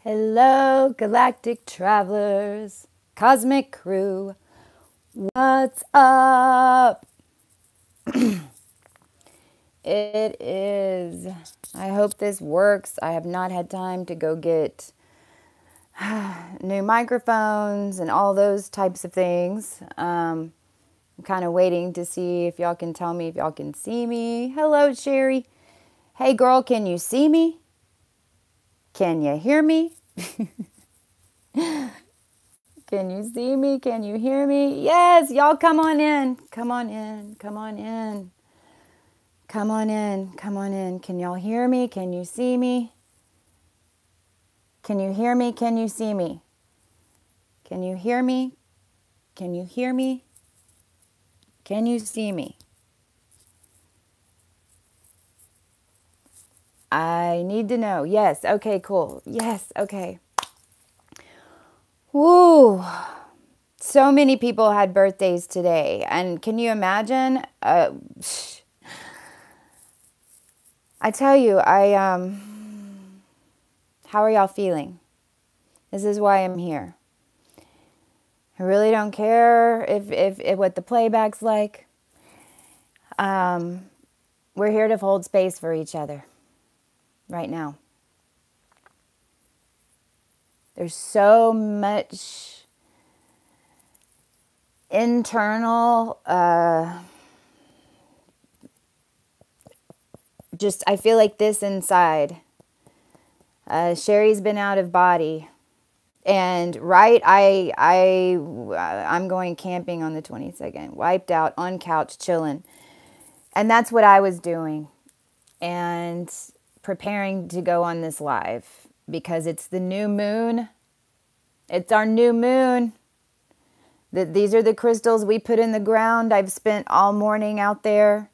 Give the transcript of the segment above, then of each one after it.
Hello, galactic travelers, cosmic crew. What's up? It is. I hope this works. I have not had time to go get new microphones and all those types of things. I'm kind of waiting to see if y'all can tell me if y'all can see me. Hello, Sherry. Hey, girl, can you see me? Can you hear me? Can you see me? Can you hear me? Yes, y'all come on in. Come on in. Come on in. Come on in. Come on in. Can y'all hear me? Can you see me? Can you hear me? Can you see me? Can you hear me? Can you hear me? Can you see me? I need to know. Yes. Okay, cool. Yes. Okay. Woo. So many people had birthdays today. And can you imagine? I tell you, how are y'all feeling? This is why I'm here. I really don't care if what the playback's like. We're here to hold space for each other right now. There's so much internal, I feel like this inside. Sherry's been out of body. And I'm going camping on the 22nd. Wiped out, on couch, chilling. And that's what I was doing. And preparing to go on this live. Because it's the new moon. It's our new moon. These are the crystals we put in the ground. I've spent all morning out there.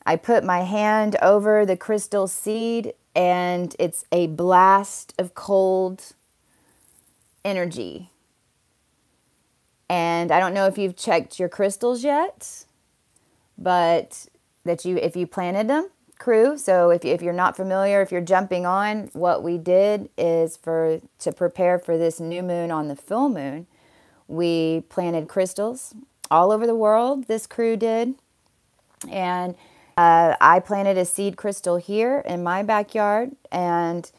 I put my hand over the crystal seed. And it's a blast of cold energy. And I don't know if you've checked your crystals yet, but if you planted them, crew. So if you're not familiar, if you're jumping on, what we did is to prepare for this new moon on the full moon, we planted crystals all over the world. This crew did. And I planted a seed crystal here in my backyard, and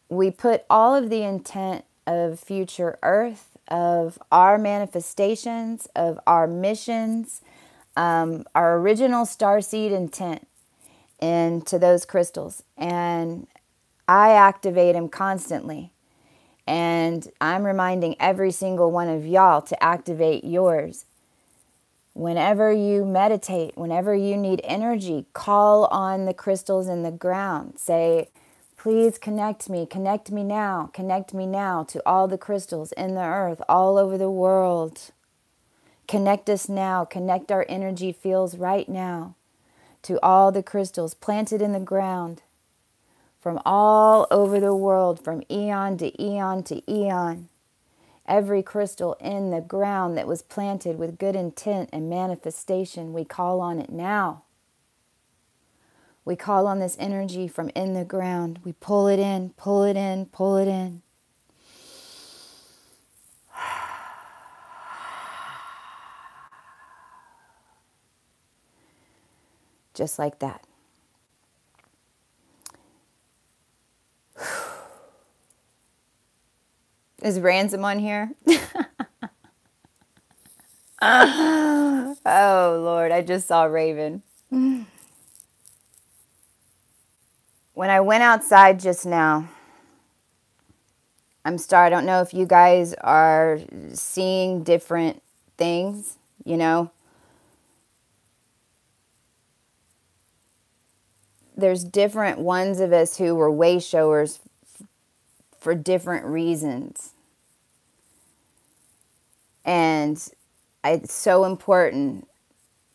we put all of the intent of future Earth, of our manifestations, of our missions, our original starseed intent into those crystals. And I activate them constantly. And I'm reminding every single one of y'all to activate yours. Whenever you meditate, whenever you need energy, call on the crystals in the ground. Say, please connect me now to all the crystals in the earth, all over the world. Connect us now, connect our energy fields right now to all the crystals planted in the ground from all over the world, from eon to eon to eon. Every crystal in the ground that was planted with good intent and manifestation, we call on it now. We call on this energy from in the ground. We pull it in, pull it in, pull it in. Just like that. Is Ransom on here? Oh, Lord, I just saw Raven. When I went outside just now, I don't know if you guys are seeing different things, you know. There's different ones of us who were way showers for different reasons. And it's so important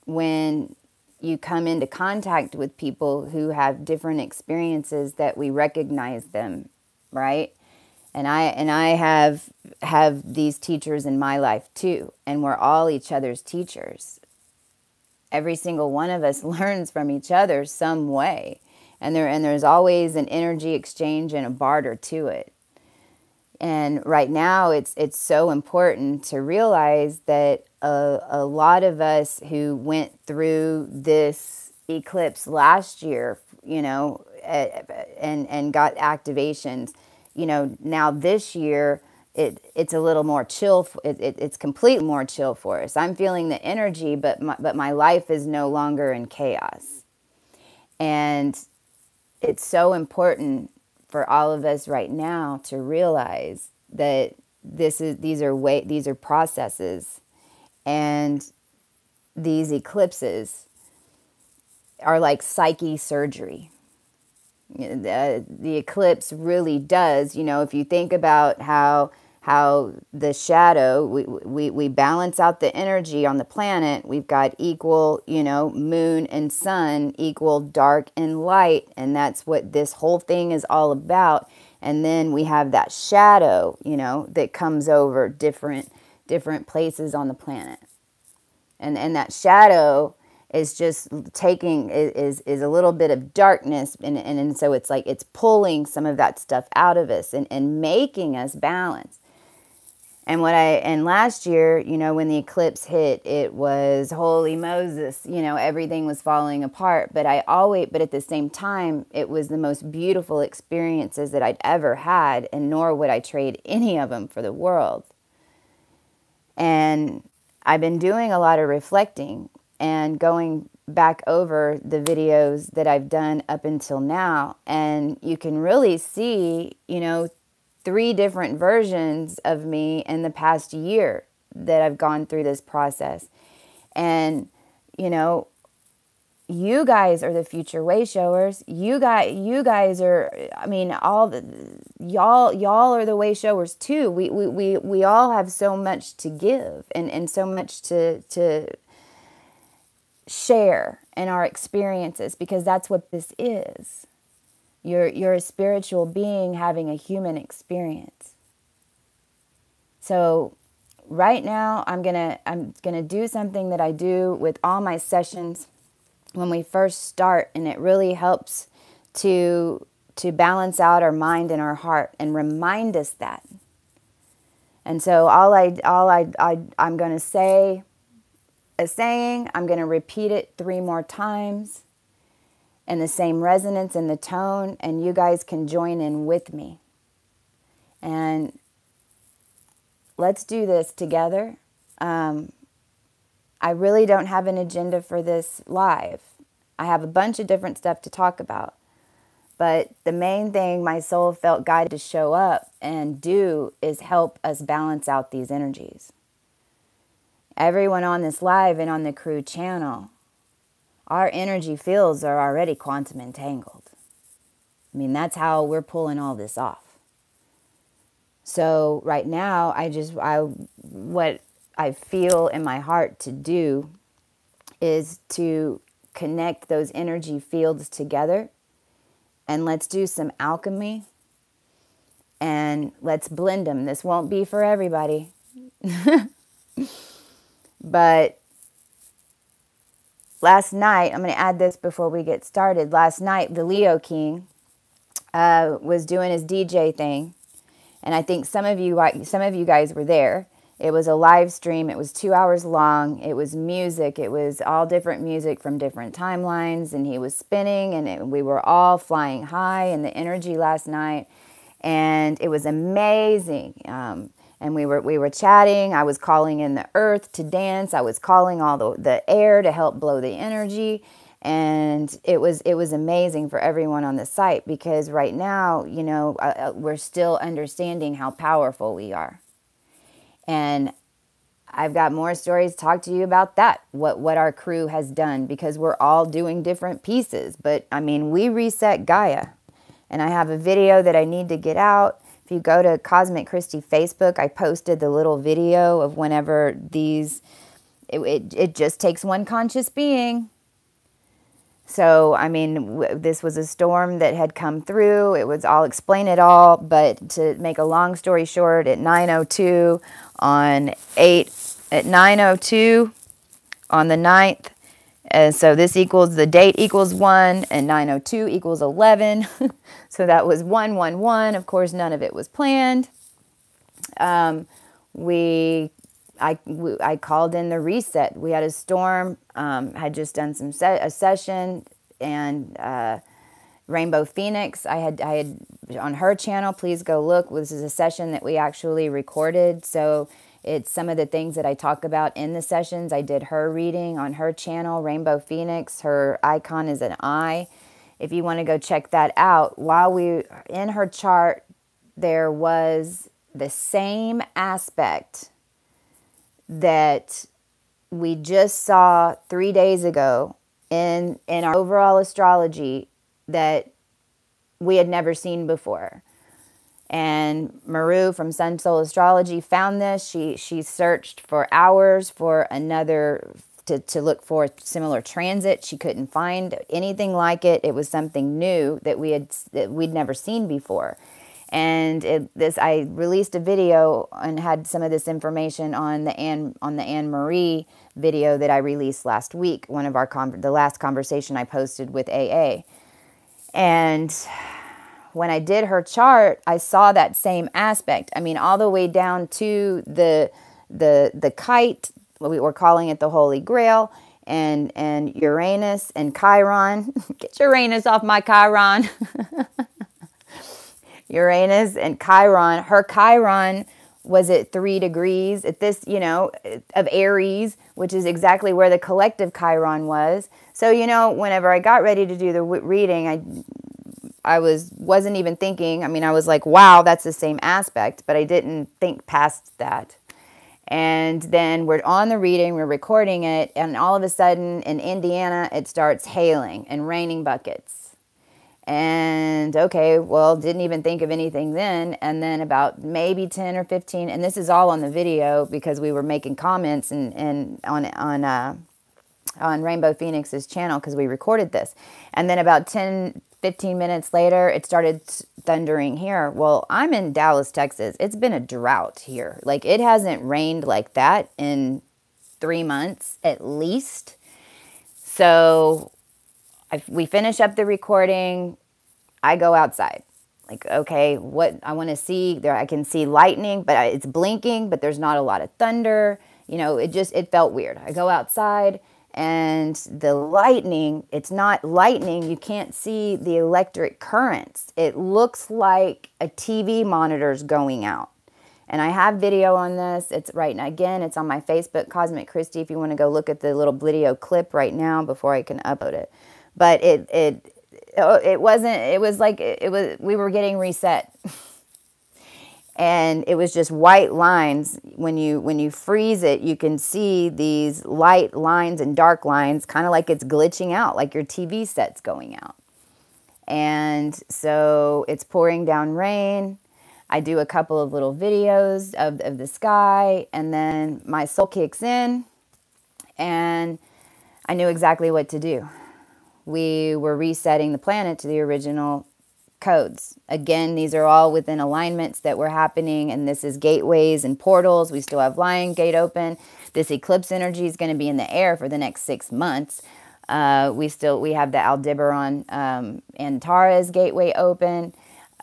when you come into contact with people who have different experiences that we recognize them, right? And I have these teachers in my life too, and we're all each other's teachers. Every single one of us learns from each other some way, and there's always an energy exchange and a barter to it. And right now, it's so important to realize that a lot of us who went through this eclipse last year, you know, and got activations, you know, now this year, it's a little more chill. It's completely more chill for us. I'm feeling the energy, but my life is no longer in chaos. And it's so important for all of us right now to realize that these are processes, and these eclipses are like psyche surgery. The eclipse really does, you know, if you think about how the shadow, we balance out the energy on the planet. We've got equal, you know, moon and sun equal dark and light. And that's what this whole thing is all about. And then we have that shadow, you know, that comes over different places on the planet. And that shadow is just taking, is a little bit of darkness. And so it's like, it's pulling some of that stuff out of us and making us balance. And last year, you know, when the eclipse hit, it was holy Moses, you know, everything was falling apart. But at the same time, it was the most beautiful experiences that I'd ever had, and nor would I trade any of them for the world. And I've been doing a lot of reflecting and going back over the videos that I've done up until now. And you can really see, you know, 3 different versions of me in the past year that I've gone through this process. And, you know, you guys are the future way showers. You guys are, I mean, y'all are the way showers too. We all have so much to give and so much to share in our experiences, because that's what this is. You're a spiritual being having a human experience. So right now I'm gonna do something that I do with all my sessions when we first start, and it really helps to balance out our mind and our heart and remind us that. And so I'm gonna say a saying, I'm gonna repeat it 3 more times, and the same resonance in the tone, and you guys can join in with me. And let's do this together. I really don't have an agenda for this live. I have a bunch of different stuff to talk about. But the main thing my soul felt guided to show up and do is help us balance out these energies. Everyone on this live and on the crew channel, our energy fields are already quantum entangled. I mean, that's how we're pulling all this off. So right now, what I feel in my heart to do is to connect those energy fields together, and let's do some alchemy, and let's blend them. This won't be for everybody, but last night, I'm going to add this before we get started. Last night, the Leo King was doing his DJ thing, and I think some of you guys were there. It was a live stream. It was 2 hours long. It was music. It was all different music from different timelines, and he was spinning, and we were all flying high in the energy last night, and it was amazing. And we were chatting. I was calling in the earth to dance. I was calling all the air to help blow the energy. And it was amazing for everyone on the site, because right now, you know, we're still understanding how powerful we are. And I've got more stories to talk to you about that, what our crew has done, because we're all doing different pieces. But, I mean, we reset Gaia. And I have a video that I need to get out. If you go to Cosmic Christie Facebook, I posted the little video of whenever these, it just takes one conscious being. So, I mean, this was a storm that had come through. I'll explain it all, but to make a long story short, at 9:02 on the 9th, so this equals, the date equals 1, and 9:02 equals 11. So that was 111. Of course, none of it was planned. I called in the reset. We had a storm, had just done a session, and Rainbow Phoenix, I had on her channel, please go look. This is a session that we actually recorded. So it's some of the things that I talk about in the sessions. I did her reading on her channel, Rainbow Phoenix. Her icon is an eye. If you want to go check that out, while we in her chart, there was the same aspect that we just saw 3 days ago in our overall astrology that we had never seen before. And Maru from Sun Soul Astrology found this. She searched for hours for another, to look for a similar transit. She couldn't find anything like it. It was something new that we'd never seen before. And I released a video and had some of this information on the Anne Marie video that I released last week. One of the last conversation I posted with AA. And when I did her chart, I saw that same aspect. I mean, all the way down to the kite, what we were calling it the Holy Grail, and Uranus and Chiron. Get Uranus off my Chiron. Uranus and Chiron. Her Chiron was at 3 degrees at this, of Aries, which is exactly where the collective Chiron was. So, whenever I got ready to do the reading, I wasn't even thinking. I mean, I was like, wow, that's the same aspect, but I didn't think past that. And then we're on the reading, we're recording it, and all of a sudden in Indiana, it starts hailing and raining buckets. And okay, well, didn't even think of anything then. And then about maybe 10 or 15, and this is all on the video because we were making comments and on Rainbow Phoenix's channel because we recorded this. And then about 10, 15 minutes later, it started thundering here. Well, I'm in Dallas, Texas. It's been a drought here. Like, it hasn't rained like that in 3 months at least. So we finish up the recording. I go outside. Like, okay, what I want to see there, I can see lightning, but it's blinking, but there's not a lot of thunder. It felt weird. I go outside and the lightning, it's not lightning. You can't see the electric currents. It looks like a TV monitor's going out. And I have video on this. It's right now, again, it's on my Facebook, Cosmic Christy, if you want to go look at the little video clip right now before I can upload it. But we were getting reset. And it was just white lines. When you freeze it, you can see these light lines and dark lines, kind of like it's glitching out, like your TV set's going out. And so it's pouring down rain. I do a couple of little videos of the sky, and then my soul kicks in, and I knew exactly what to do. We were resetting the planet to the original codes. Again, these are all within alignments that were happening, and this is gateways and portals. We still have Lion Gate open. This eclipse energy is going to be in the air for the next 6 months. We have the Aldebaran Antares gateway open.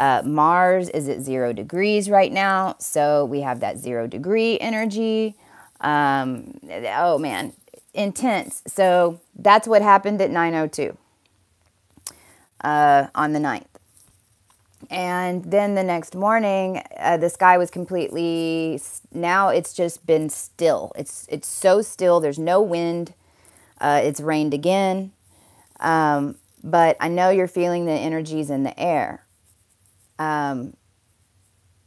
Mars is at 0 degrees right now, so we have that 0 degree energy. Oh man, intense. So that's what happened at 9:02 on the 9th. And then the next morning, the sky was completely, now it's just been still. It's so still. There's no wind. It's rained again. But I know you're feeling the energies in the air.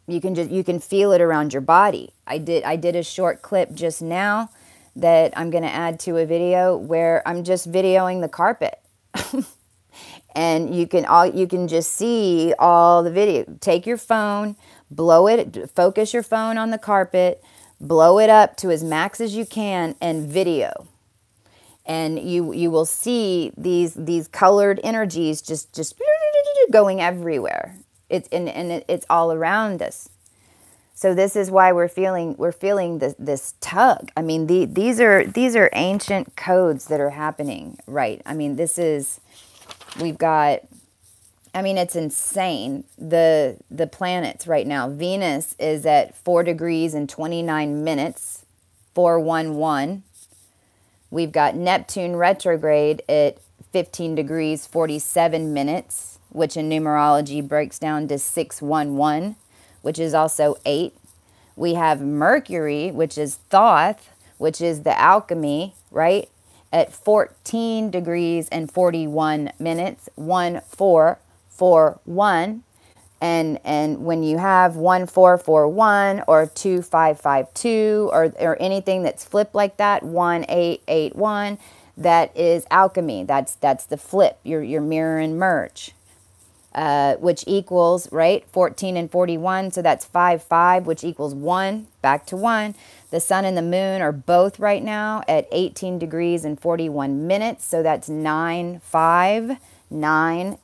You can feel it around your body. I did a short clip just now that I'm going to add to a video where I'm just videoing the carpet. And you can just see all the video. Take your phone, blow it, focus your phone on the carpet, blow it up to as max as you can, and video. And you will see these colored energies just going everywhere. It's all around us. So this is why we're feeling this tug. I mean, these are ancient codes that are happening, right? I mean, we've got I mean, it's insane, the planets right now. Venus is at 4 degrees and 29 minutes, 411. We've got Neptune retrograde at 15 degrees, 47 minutes, which in numerology breaks down to 611, which is also 8. We have Mercury, which is Thoth, which is the alchemy, right? At 14 degrees and 41 minutes, 1441. And when you have 1441 or 2552 or anything that's flipped like that, 1881, that is alchemy. That's the flip, your mirror and merge. Which equals, right, 14 and 41, so that's 5, which equals 1, back to 1. The sun and the moon are both right now at 18 degrees and 41 minutes, so that's 9,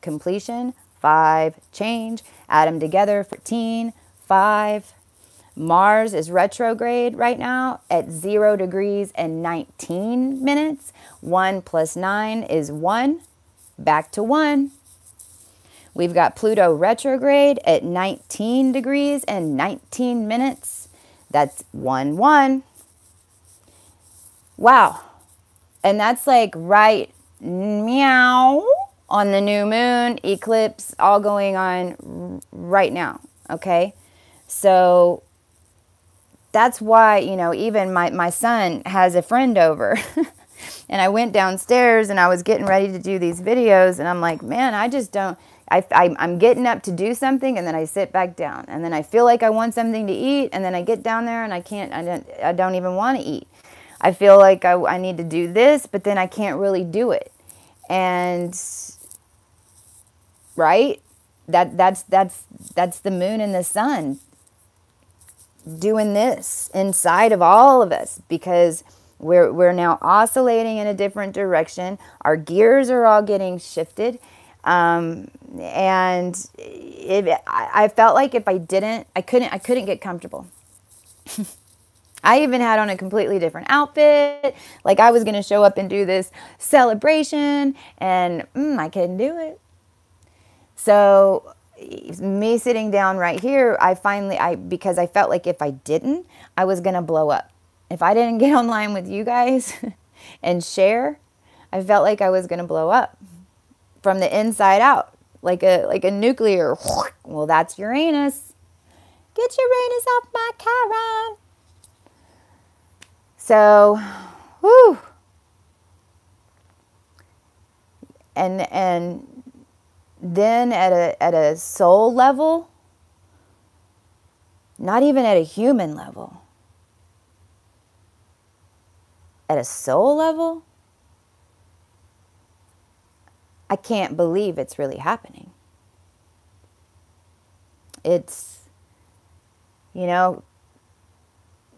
completion, 5, change. Add them together, 14, 5. Mars is retrograde right now at 0 degrees and 19 minutes. 1 plus 9 is 1, back to 1. We've got Pluto retrograde at 19 degrees and 19 minutes. That's 1, 1. Wow. And that's like right meow on the new moon, eclipse, all going on right now. Okay. So that's why, you know, even my son has a friend over. And I went downstairs and I was getting ready to do these videos. And I'm like, man, I just don't. I'm getting up to do something and then I sit back down and then I feel like I want something to eat and then I get down there and I don't even want to eat. I feel like I need to do this, but then I can't really do it. And right? That's the moon and the sun doing this inside of all of us, because we're now oscillating in a different direction. Our gears are all getting shifted. And I felt like if I didn't, I couldn't get comfortable. I even had on a completely different outfit. Like I was going to show up and do this celebration and I couldn't do it. So me sitting down right here, because I felt like if I didn't, I was going to blow up. If I didn't get online with you guys and share, I felt like I was going to blow up. From the inside out, like a nuclear. Well, that's Uranus. Get Uranus off my Chiron. So, whoo. And then at a soul level, not even at a human level, at a soul level, I can't believe it's really happening. It's, you know,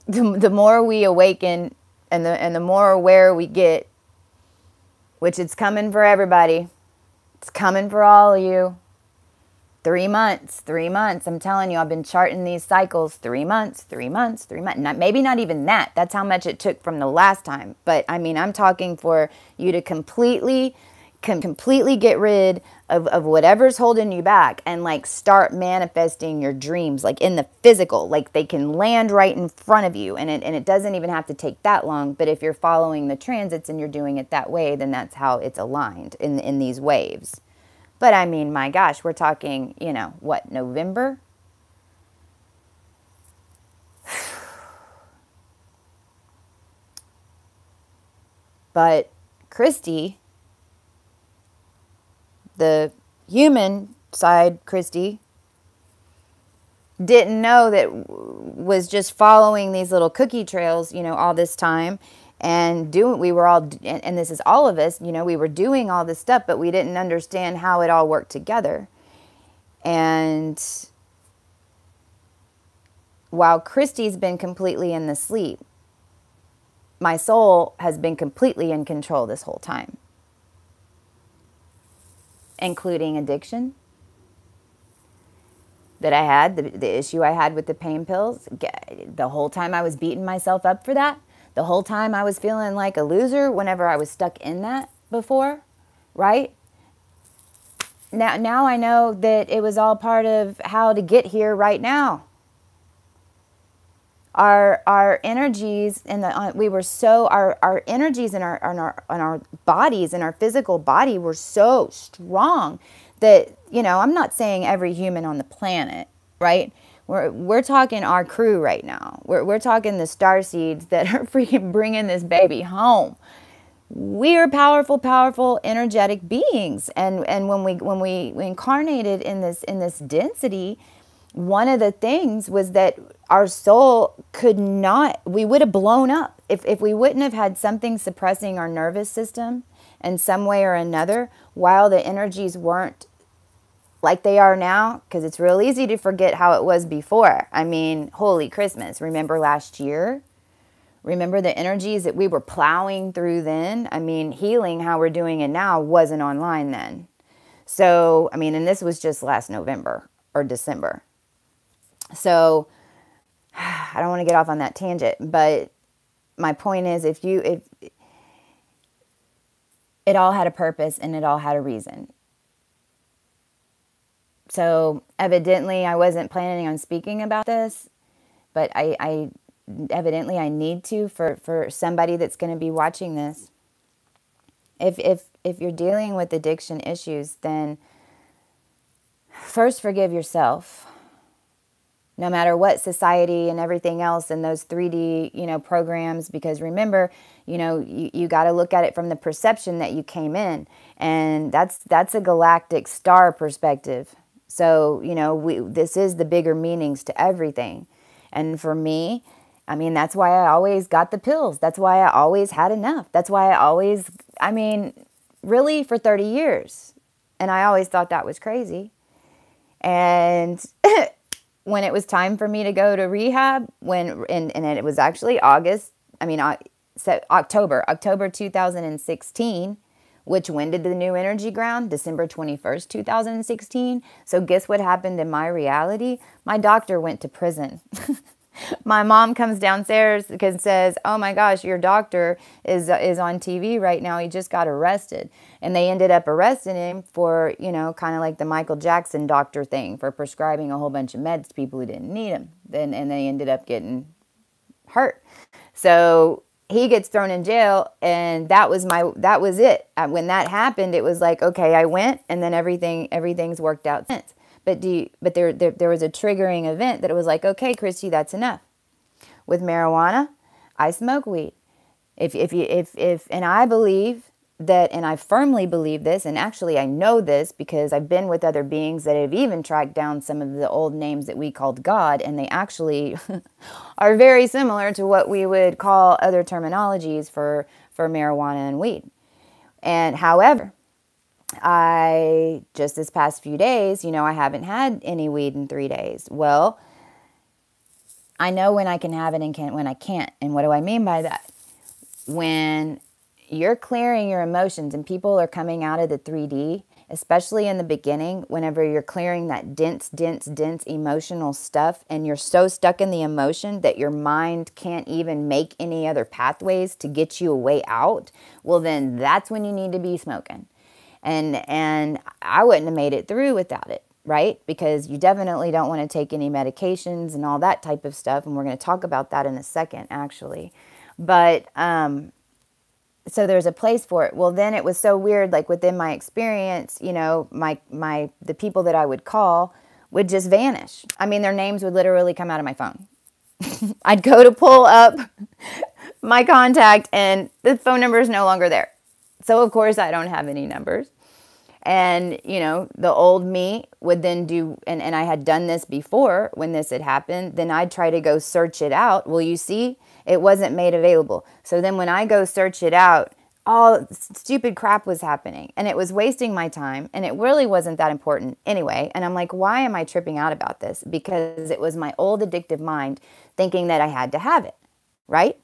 the more we awaken and the more aware we get, which it's coming for everybody. It's coming for all of you. 3 months. I'm telling you, I've been charting these cycles. 3 months. Maybe not even that. That's how much it took from the last time. But I mean, I'm talking for you to completely get rid of whatever's holding you back and like start manifesting your dreams, like in the physical, like they can land right in front of you. And it doesn't even have to take that long. But if you're following the transits and you're doing it that way, then that's how it's aligned in these waves. But I mean, my gosh, we're talking, you know, what, November? But Christy, the human side, Christy, didn't know that was just following these little cookie trails, you know, all this time. And we were all, and this is all of us, you know, we were doing all this stuff, but we didn't understand how it all worked together. And while Christy's been completely in the sleep, my soul has been completely in control this whole time, including addiction that I had, the issue I had with the pain pills. The whole time I was beating myself up for that. The whole time I was feeling like a loser whenever I was stuck in that before, right? now I know that it was all part of how to get here right now. Our energies and we were so our energies in our bodies and our physical body were so strong that, you know, I'm not saying every human on the planet, right? We're talking our crew right now. We're talking the starseeds that are freaking bringing this baby home. We are powerful, energetic beings, and when we incarnated in this density, one of the things was that our soul could not, we would have blown up if we wouldn't have had something suppressing our nervous system in some way or another while the energies weren't like they are now, because it's real easy to forget how it was before. I mean, holy Christmas, remember last year? Remember the energies that we were plowing through then? I mean, healing how we're doing it now wasn't online then. So, I mean, and this was just last November or December. So, I don't want to get off on that tangent, but my point is, if it all had a purpose and it all had a reason. So, evidently, I wasn't planning on speaking about this, but I evidently I need to for somebody that's going to be watching this. If you're dealing with addiction issues, then first forgive yourself. No matter what society and everything else and those 3D, you know, programs, because remember, you know, you got to look at it from the perception that you came in, and that's a galactic star perspective. So, you know, this is the bigger meanings to everything. And for me, I mean, that's why I always got the pills. That's why I always had enough. That's why I mean, really for 30 years. And I always thought that was crazy. And when it was time for me to go to rehab, and it was actually October 2016, which when did the new energy ground? December 21st, 2016. So guess what happened in my reality? My doctor went to prison. My mom comes downstairs and says, "Oh my gosh, your doctor is on TV right now. He just got arrested." And they ended up arresting him for, you know, kind of like the Michael Jackson doctor thing, for prescribing a whole bunch of meds to people who didn't need them. And they ended up getting hurt. So he gets thrown in jail, and that was it. When that happened, it was like, okay, I went, and then everything's worked out since. But there was a triggering event that it was like, okay, Christy, that's enough. With marijuana, I smoke weed. And I believe that, and I firmly believe this, and actually I know this because I've been with other beings that have even tracked down some of the old names that we called God, and they actually are very similar to what we would call other terminologies for marijuana and weed. And however, just this past few days, you know, I haven't had any weed in 3 days. Well, I know when I can have it and when I can't. And what do I mean by that? When you're clearing your emotions and people are coming out of the 3D, especially in the beginning, whenever you're clearing that dense emotional stuff, and you're so stuck in the emotion that your mind can't even make any other pathways to get you a way out, well, then that's when you need to be smoking. And I wouldn't have made it through without it, right? Because you definitely don't want to take any medications and all that type of stuff. And we're going to talk about that in a second, actually. But, so there's a place for it. Well, then it was so weird, like within my experience, you know, the people that I would call would just vanish. I mean, their names would literally come out of my phone. I'd go to pull up my contact and the phone number is no longer there. So, of course, I don't have any numbers. And, you know, the old me would then do, and I had done this before when this had happened, then I'd try to go search it out. Well, you see, it wasn't made available. So then when I go search it out, all stupid crap was happening. And it was wasting my time. And it really wasn't that important anyway. And I'm like, why am I tripping out about this? Because it was my old addictive mind thinking that I had to have it, right?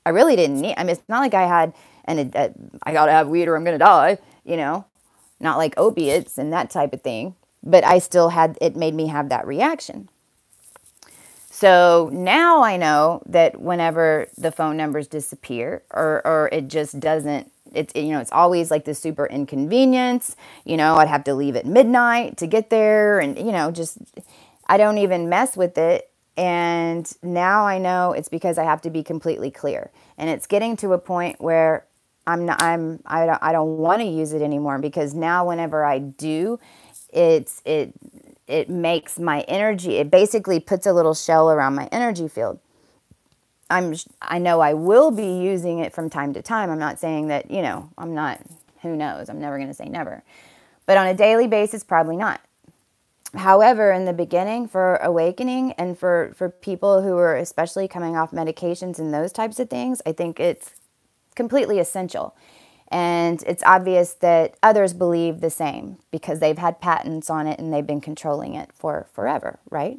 I really didn't need, I mean, it's not like I had, I got to have weed or I'm going to die, you know, not like opiates and that type of thing. But I still had, it made me have that reaction. So now I know that whenever the phone numbers disappear or it just doesn't it's always like this super inconvenience. I'd have to leave at midnight to get there, and just I don't even mess with it. And now I know it's because I have to be completely clear, and it's getting to a point where I don't want to use it anymore, because now whenever I do, it makes my energy, it basically puts a little shell around my energy field. I know I will be using it from time to time. I'm not saying that, I'm not, who knows? I'm never going to say never. But on a daily basis, probably not. However, in the beginning, for awakening and for people who are especially coming off medications and those types of things, I think it's completely essential. And it's obvious that others believe the same because they've had patents on it and they've been controlling it for forever, right?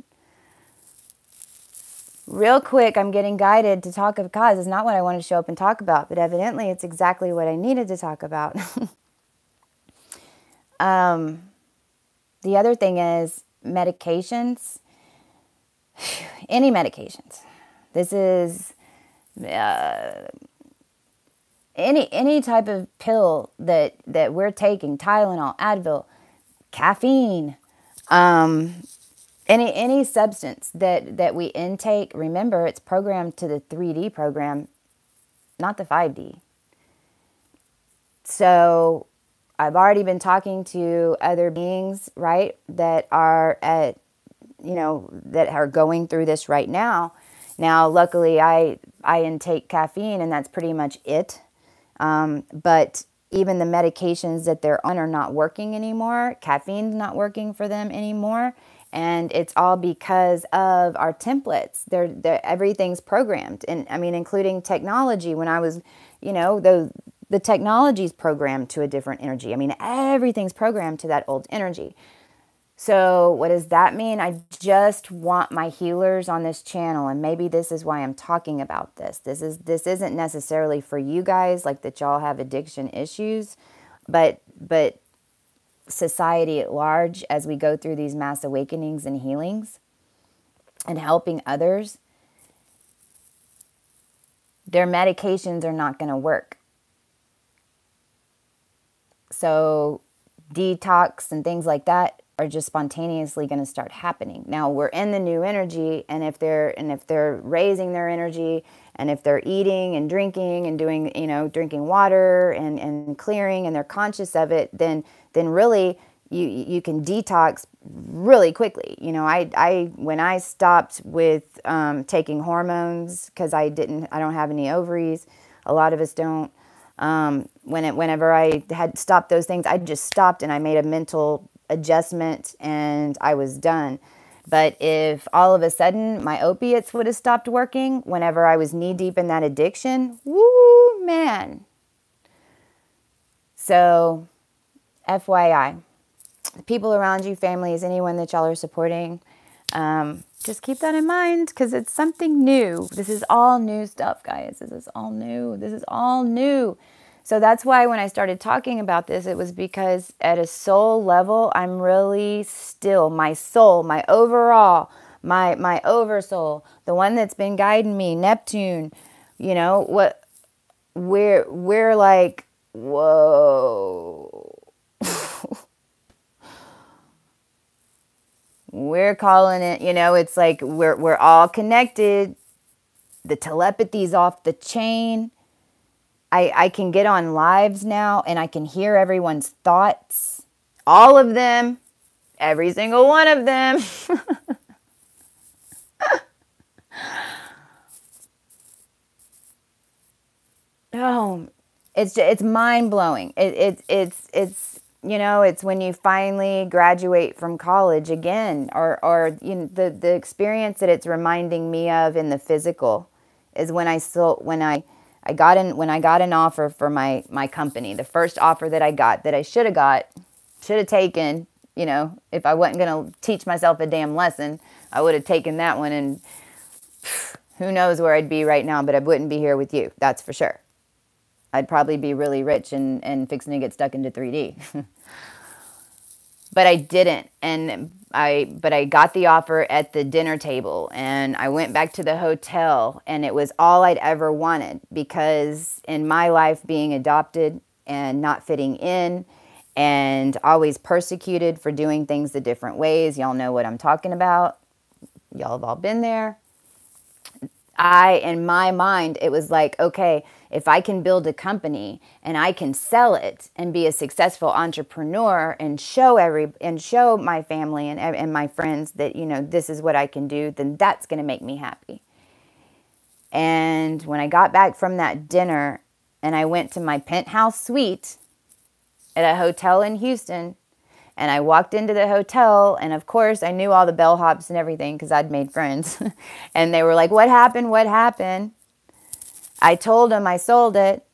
Real quick, I'm getting guided to talk of cause. It's not what I want to show up and talk about, but evidently it's exactly what I needed to talk about. The other thing is medications, any medications. This is any type of pill that we're taking, Tylenol, Advil, caffeine, any substance that we intake. Remember, it's programmed to the 3D program, not the 5D. So I've already been talking to other beings, right, that are that are going through this right now. Now, luckily, I intake caffeine, and that's pretty much it. But even the medications that they're on are not working anymore. Caffeine's not working for them anymore. And it's all because of our templates. Everything's programmed. And I mean, including technology. When I was, the technology's programmed to a different energy. I mean, everything's programmed to that old energy. So what does that mean? I just want my healers on this channel, and maybe this is why I'm talking about this. This isn't necessarily for you guys, like that y'all have addiction issues, but society at large, as we go through these mass awakenings and healings and helping others, their medications are not going to work. So detox and things like that are just spontaneously going to start happening. Now we're in the new energy, and if they're raising their energy, and if they're eating and drinking and doing, drinking water and clearing, and they're conscious of it, then really you can detox really quickly. When I stopped with taking hormones, because I don't have any ovaries, a lot of us don't. Whenever I had stopped those things, I just stopped and I made a mental adjustment and I was done. But if all of a sudden my opiates would have stopped working whenever I was knee deep in that addiction, woo, man. So, FYI, people around you, families, anyone that y'all are supporting, just keep that in mind, because it's something new. This is all new stuff, guys. This is all new. This is all new. So that's why when I started talking about this, it was because at a soul level, I'm really still, my soul, my overall, my oversoul, the one that's been guiding me, Neptune, we're like, whoa. We're calling it, it's like we're all connected. The telepathy's off the chain. I can get on lives now and I can hear everyone's thoughts. All of them. Every single one of them. Oh, it's mind-blowing. It's when you finally graduate from college again, or the experience that it's reminding me of in the physical is when I got an offer for my company, the first offer that I got, that I should have taken, if I wasn't going to teach myself a damn lesson, I would have taken that one, and who knows where I'd be right now, but I wouldn't be here with you. That's for sure. I'd probably be really rich and fixing to get stuck into 3D. But I didn't. But I got the offer at the dinner table, and I went back to the hotel, and it was all I'd ever wanted, because in my life being adopted, and not fitting in and always persecuted for doing things the different ways. Y'all know what I'm talking about. Y'all have all been there. In my mind, it was like, okay, if I can build a company and I can sell it and be a successful entrepreneur and show my family and my friends that, you know, this is what I can do, then that's going to make me happy. And when I got back from that dinner and I went to my penthouse suite at a hotel in Houston, and I walked into the hotel, and of course, I knew all the bellhops and everything because I'd made friends. And they were like, what happened? What happened? I told them I sold it.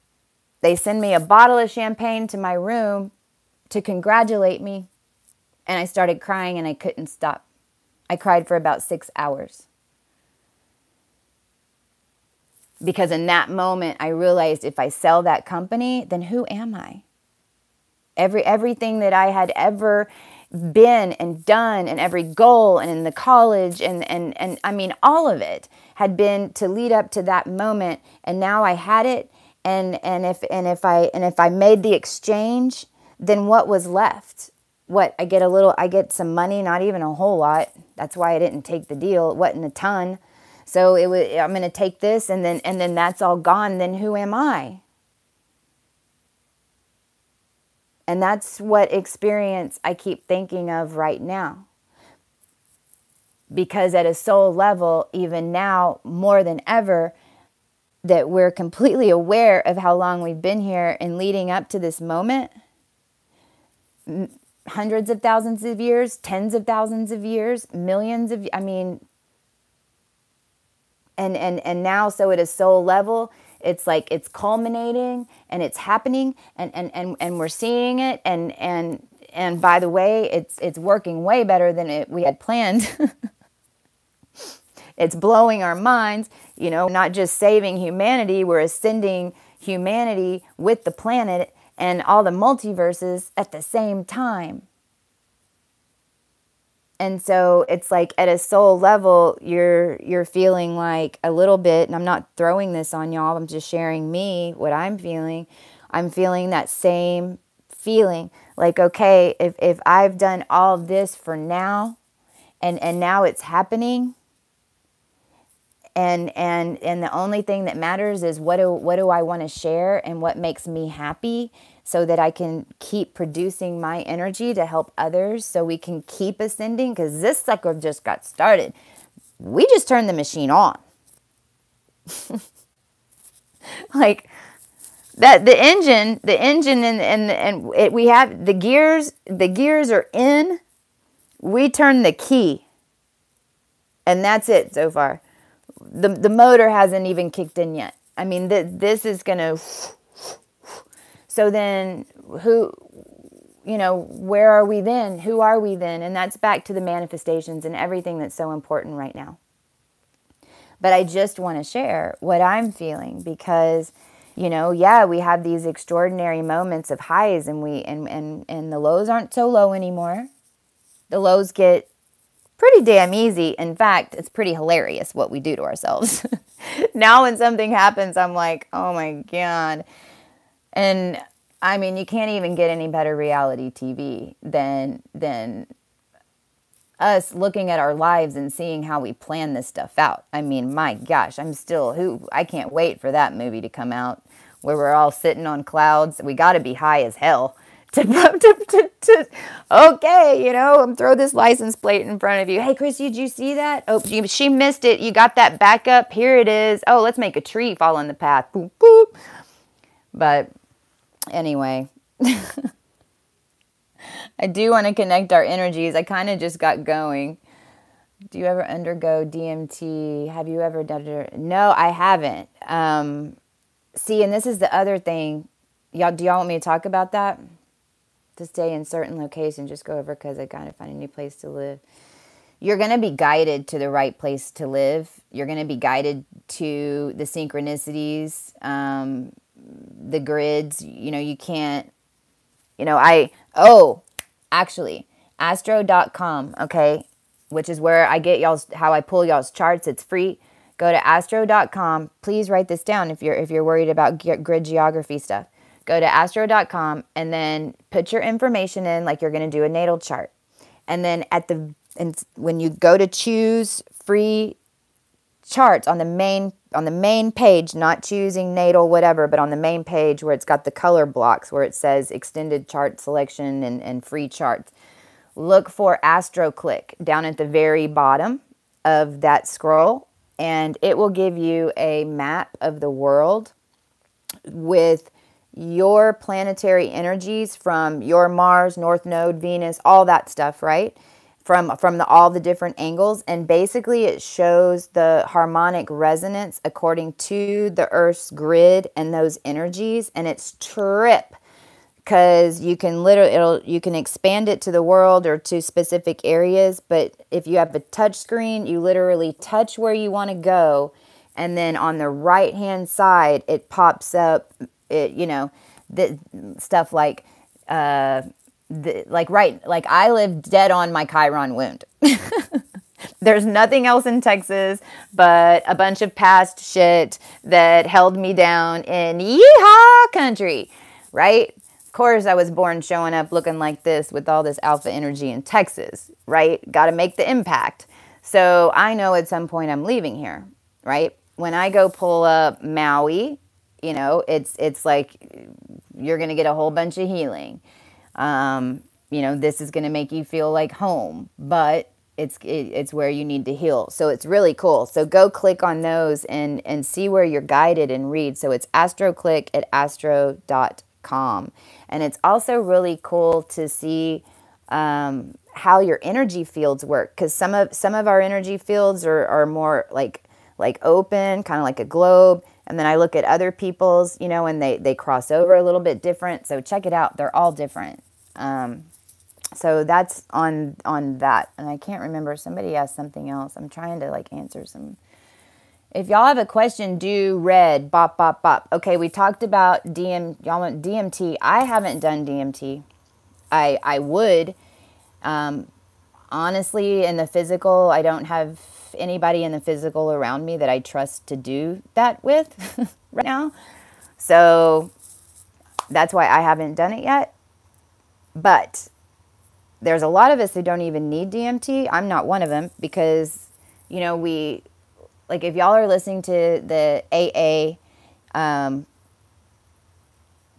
They send me a bottle of champagne to my room to congratulate me. And I started crying, and I couldn't stop. I cried for about 6 hours. Because in that moment, I realized if I sell that company, then who am I? Everything that I had ever been and done, and every goal, and in the college, and I mean, all of it had been to lead up to that moment. And now I had it. And if I made the exchange, then what was left? What, I get some money, not even a whole lot. That's why I didn't take the deal. It wasn't a ton. So I'm going to take this, and then that's all gone. Then who am I? And that's what experience I keep thinking of right now. Because at a soul level, even now, more than ever, that we're completely aware of how long we've been here and leading up to this moment. Hundreds of thousands of years, tens of thousands of years, millions of, I mean, and now, so at a soul level, it's like it's culminating and it's happening, and we're seeing it, and by the way, it's working way better than we had planned. It's blowing our minds, you know, not just saving humanity, we're ascending humanity with the planet and all the multiverses at the same time. And so it's like at a soul level, you're feeling like a little bit, and I'm not throwing this on y'all, I'm just sharing what I'm feeling. I'm feeling that same feeling. Like, okay, if I've done all this for now, and now it's happening, and the only thing that matters is what do I want to share and what makes me happy, so that I can keep producing my energy to help others, so we can keep ascending, because this sucker just got started. We just turned the machine on. Like that, the engine and we have the gears are in. We turn the key, and that's it so far. The motor hasn't even kicked in yet. I mean, this is gonna. So then where are we then? Who are we then? And that's back to the manifestations and everything that's so important right now. But I just want to share what I'm feeling, because, we have these extraordinary moments of highs, and the lows aren't so low anymore. The lows get pretty damn easy. In fact, it's pretty hilarious what we do to ourselves. Now when something happens, I'm like, oh my God. And I mean, you can't even get any better reality TV than us looking at our lives and seeing how we plan this stuff out. I mean, my gosh, I can't wait for that movie to come out, where we're all sitting on clouds. We got to be high as hell to throw this license plate in front of you. Hey, Chrissy, did you see that? Oh, she missed it. You got that back up. Here it is. Oh, let's make a tree fall in the path. Boop, boop. But anyway, I do want to connect our energies. I kind of just got going. Do you ever undergo DMT? Have you ever done it? No, I haven't. See, and this is the other thing. Do y'all want me to talk about that? To stay in certain locations, just go over, because I kind of find a new place to live. You're going to be guided to the right place to live. You're going to be guided to the synchronicities, the grids. You can't, actually, astro.com, okay, which is where I get how I pull y'all's charts. It's free. Go to astro.com. Please write this down if you're worried about grid geography stuff. Go to astro.com and then put your information in like you're going to do a natal chart. And then when you go to choose free charts on the main page, not choosing natal whatever, but on the main page where it's got the color blocks where it says extended chart selection and free charts, look for Astroclick down at the very bottom of that scroll, and it will give you a map of the world with your planetary energies from your Mars, North Node, Venus, all that stuff, right? From all the different angles. And basically it shows the harmonic resonance according to the Earth's grid and those energies. And it's trip, because you can you can expand it to the world or to specific areas. But if you have a touch screen, you literally touch where you want to go. And then on the right hand side, it pops up, the stuff like, I live dead on my Chiron wound. There's nothing else in Texas but a bunch of past shit that held me down in yeehaw country, right? Of course, I was born showing up looking like this with all this alpha energy in Texas, right? Got to make the impact. So I know at some point I'm leaving here, right? When I go pull up Maui, it's like you're going to get a whole bunch of healing. This is going to make you feel like home, but it's where you need to heal. So it's really cool. So go click on those and see where you're guided and read. So it's Astroclick at astro.com. And it's also really cool to see how your energy fields work. Because some of our energy fields are more like open, kind of like a globe. And then I look at other people's, and they cross over a little bit different. So check it out. They're all different. So that's on that. And I can't remember. Somebody asked something else. I'm trying to answer some. If y'all have a question, do red, bop, bop, bop. Okay, we talked about y'all want DMT. I haven't done DMT. I would. Honestly, in the physical, I don't have anybody in the physical around me that I trust to do that with right now. So that's why I haven't done it yet. But there's a lot of us that don't even need DMT. I'm not one of them because, if y'all are listening to the AA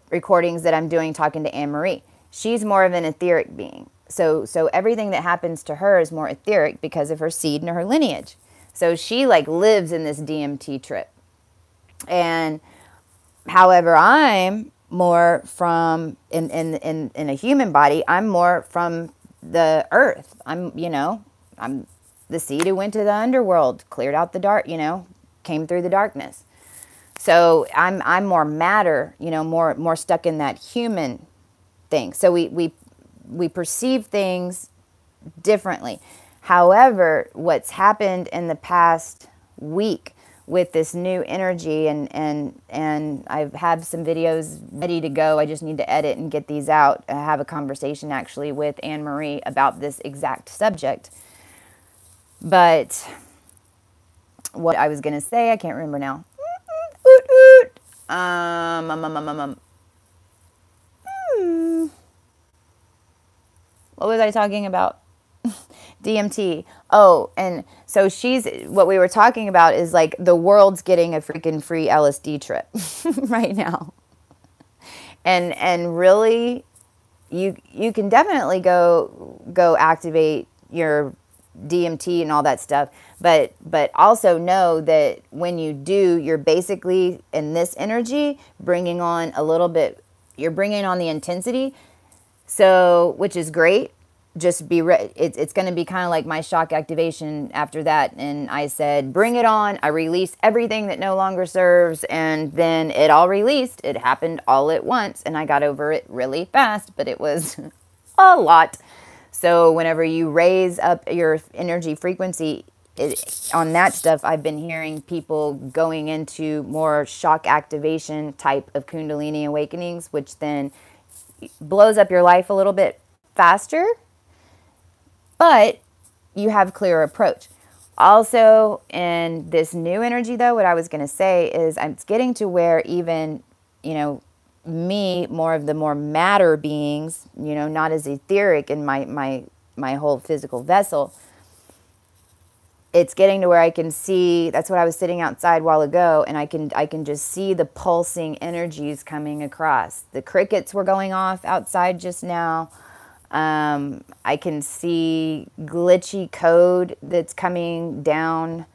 recordings that I'm doing talking to Anne-Marie, she's more of an etheric being. So everything that happens to her is more etheric because of her seed and her lineage. So she lives in this DMT trip. And however, I'm more from in a human body, I'm more from the earth. I'm the seed who went to the underworld, cleared out the dark, came through the darkness. So I'm more matter, more stuck in that human thing. So we perceive things differently. However, what's happened in the past week with this new energy, and I have some videos ready to go. I just need to edit and get these out. I have a conversation actually with Anne-Marie about this exact subject. But what I was going to say, I can't remember now. What was I talking about? DMT. Oh, and so what we were talking about is the world's getting a freaking free LSD trip right now. And really, you can definitely go activate your DMT and all that stuff. But also know that when you do, you're basically in this energy bringing on a little bit, you're bringing on the intensity. So, which is great. Just be ready. It's going to be kind of like my shock activation after that. And I said, bring it on. I released everything that no longer serves. And then it all released. It happened all at once. And I got over it really fast. But it was a lot. So whenever you raise up your energy frequency on that stuff, I've been hearing people going into more shock activation type of Kundalini awakenings, which then blows up your life a little bit faster. But you have clearer approach. Also, in this new energy, though, what I was going to say is it's getting to where even, me, more of the more matter beings, you know, not as etheric in my whole physical vessel, it's getting to where I can see, that's what I was sitting outside a while ago, and I can just see the pulsing energies coming across. The crickets were going off outside just now. I can see glitchy code that's coming down,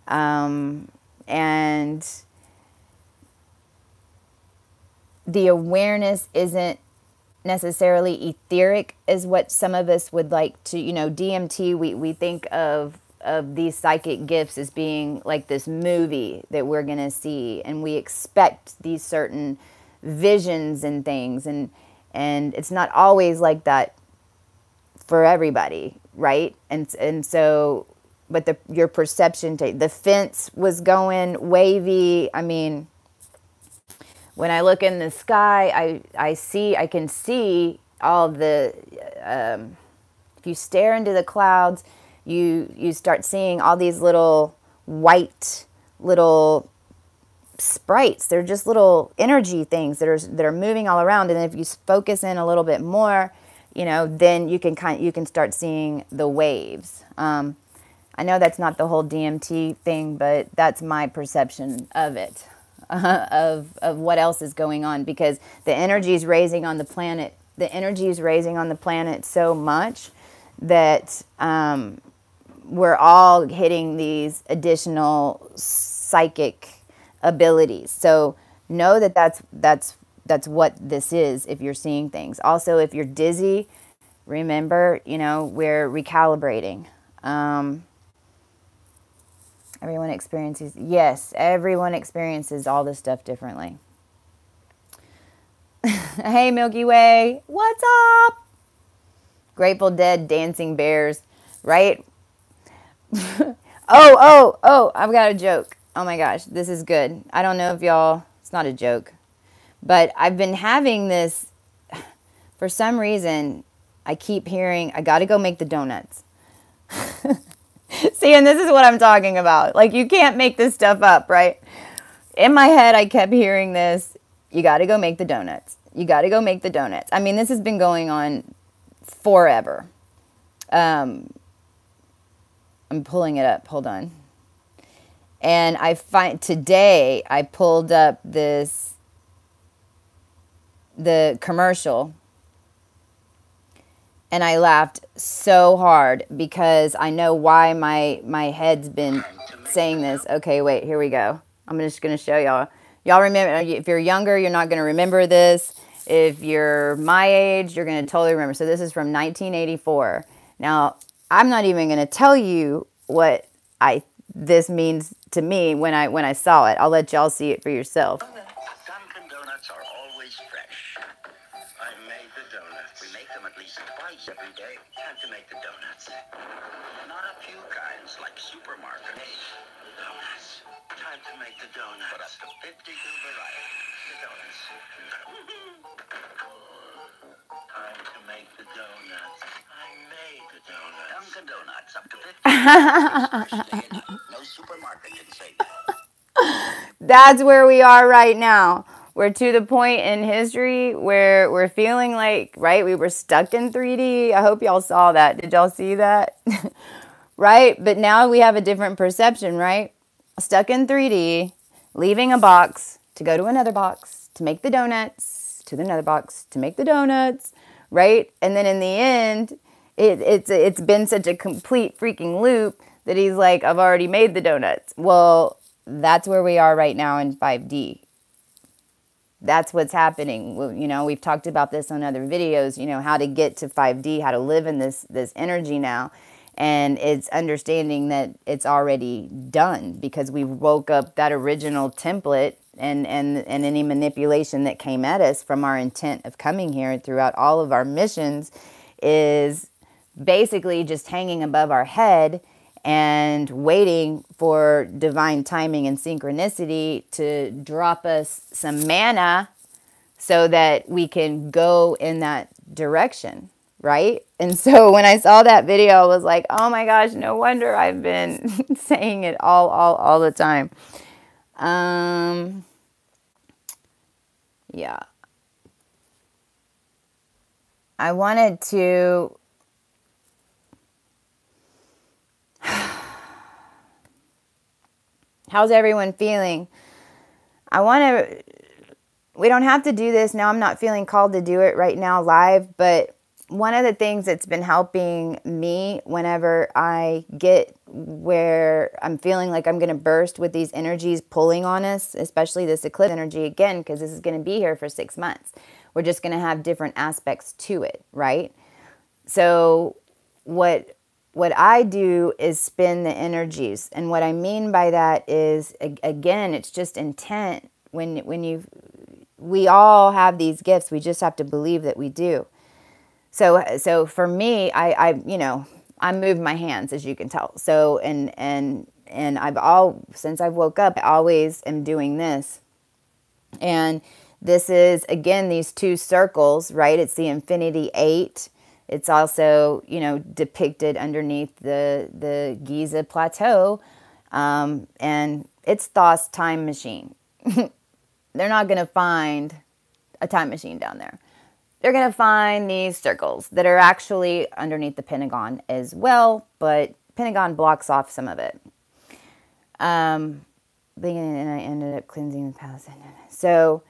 and the awareness isn't necessarily etheric as what some of us would like to, you know, DMT, we think of these psychic gifts as being like this movie that we're going to see, and we expect these certain visions and things, and it's not always like that for everybody, right? And so, but your perception, the fence was going wavy. I mean, when I look in the sky, I can see all the, if you stare into the clouds, you start seeing all these little white little sprites. They're just little energy things that are moving all around. And if you focus in a little bit more, you know, then you can start seeing the waves. I know that's not the whole DMT thing, but that's my perception of it, of what else is going on, because the energy is raising on the planet. The energy is raising on the planet so much that we're all hitting these additional psychic abilities. So know that that's what this is if you're seeing things. Also, if you're dizzy, remember, you know, we're recalibrating. Everyone experiences, yes, everyone experiences all this stuff differently. Hey, Milky Way, what's up? Grateful Dead, dancing bears, right? Oh, I've got a joke. Oh my gosh, this is good. I don't know if y'all, it's not a joke, but I've been having this, for some reason, I keep hearing, I got to go make the donuts. See, and this is what I'm talking about. Like, you can't make this stuff up, right? In my head, I kept hearing this, you got to go make the donuts. You got to go make the donuts. I mean, this has been going on forever. I'm pulling it up. Hold on. And I find today I pulled up the commercial, and I laughed so hard because I know why my head's been saying this. Okay, wait, here we go. I'm just going to show y'all. Y'all remember, if you're younger, you're not going to remember this. If you're my age, you're going to totally remember. So this is from 1984. Now, I'm not even going to tell you what this means to me when I saw it. I'll let y'all see it for yourself. Dunkin' Donuts are always fresh. I made the donuts. We make them at least twice every day. Time to make the donuts. Not a few kinds like supermarket donuts. Time to make the donuts. But up to 52 varieties. The donuts. Time to make the donuts. I made the donuts. Dunkin' Donuts up to 52 varieties. No supermarket can say that. That's where we are right now. We're to the point in history where we're feeling like, right, we were stuck in 3D. I hope y'all saw that. Did y'all see that? Right? But now we have a different perception, right? Stuck in 3D, leaving a box to go to another box to make the donuts, to another box to make the donuts, right? And then in the end, it's been such a complete freaking loop that he's like, I've already made the donuts. Well, that's where we are right now in 5D. That's what's happening. You know, we've talked about this on other videos, you know, how to get to 5D, how to live in this energy now. And it's understanding that it's already done because we woke up that original template and any manipulation that came at us from our intent of coming here throughout all of our missions is basically just hanging above our head and waiting for divine timing and synchronicity to drop us some mana so that we can go in that direction, right? And so when I saw that video, I was like, oh my gosh, no wonder I've been saying it all the time. Yeah. I wanted to how's everyone feeling? We don't have to do this now. I'm not feeling called to do it right now live, but one of the things that's been helping me whenever I get where I'm feeling like I'm going to burst with these energies pulling on us, especially this eclipse energy again, because this is going to be here for 6 months. We're just going to have different aspects to it, right? So what I do is spin the energies. And what I mean by that is, again, it's just intent. We all have these gifts. We just have to believe that we do. So for me, I move my hands, as you can tell. So, and since I've woke up, I always am doing this. And this is, again, these 2 circles, right? It's the Infinity 8. It's also, depicted underneath the Giza Plateau. And it's Thoth's time machine. They're not going to find a time machine down there. They're going to find these circles that are actually underneath the Pentagon as well, but Pentagon blocks off some of it. And I ended up cleansing the palace. So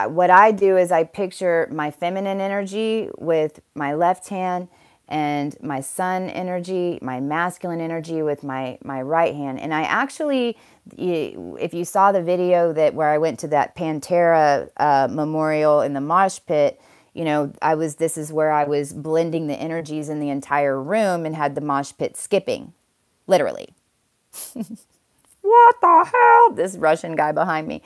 what I do is I picture my feminine energy with my left hand and my sun energy, my masculine energy with my right hand. And I actually, if you saw the video where I went to that Pantera memorial in the mosh pit, this is where I was blending the energies in the entire room and had the mosh pit skipping, literally. What the hell? This Russian guy behind me.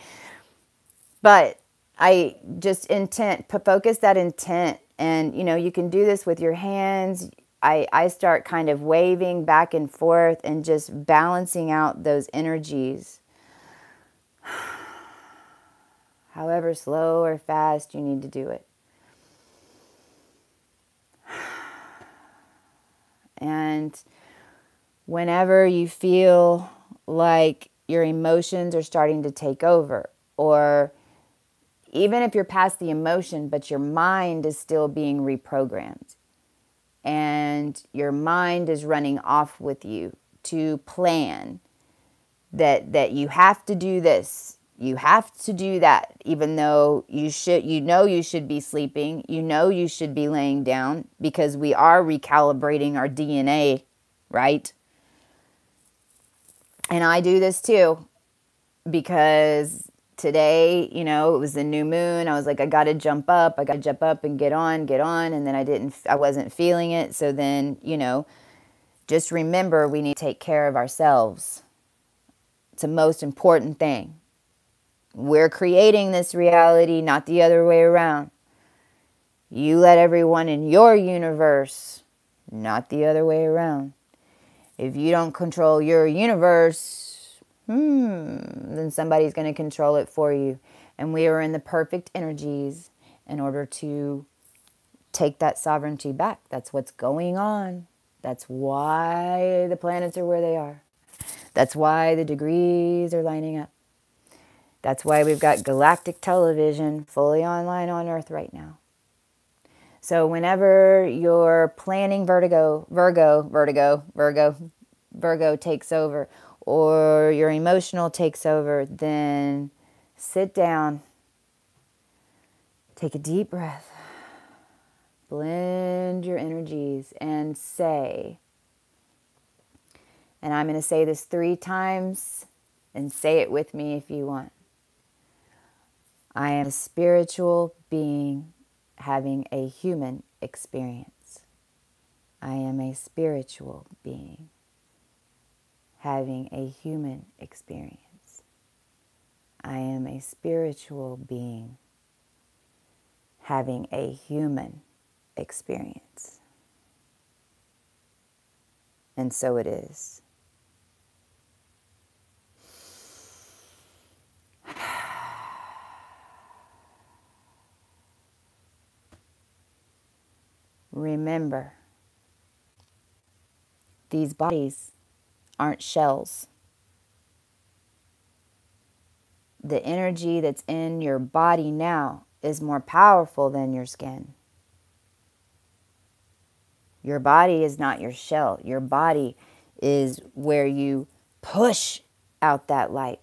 But I just focus that intent. And, you can do this with your hands. I start kind of waving back and forth and just balancing out those energies. However slow or fast you need to do it. And whenever you feel like your emotions are starting to take over, or even if you're past the emotion, but your mind is still being reprogrammed and your mind is running off with you to plan that you have to do this, you have to do that, even though you should be sleeping, you should be laying down, because we are recalibrating our DNA, right? And I do this too, because today, it was the new moon. I was like, I got to jump up and get on. And then I wasn't feeling it. So then, just remember, we need to take care of ourselves. It's the most important thing. We're creating this reality, not the other way around. You let everyone in your universe, not the other way around. If you don't control your universe, then somebody's going to control it for you. And we are in the perfect energies in order to take that sovereignty back. That's what's going on. That's why the planets are where they are. That's why the degrees are lining up. That's why we've got galactic television fully online on Earth right now. So whenever you're planning Virgo takes over, or your emotional takes over, then sit down, take a deep breath, blend your energies, and say, and I'm going to say this 3 times, and say it with me if you want. I am a spiritual being having a human experience. I am a spiritual being having a human experience. I am a spiritual being having a human experience. And so it is. Remember, these bodies aren't shells. The energy that's in your body now is more powerful than your skin. Your body is not your shell. Your body is where you push out that light.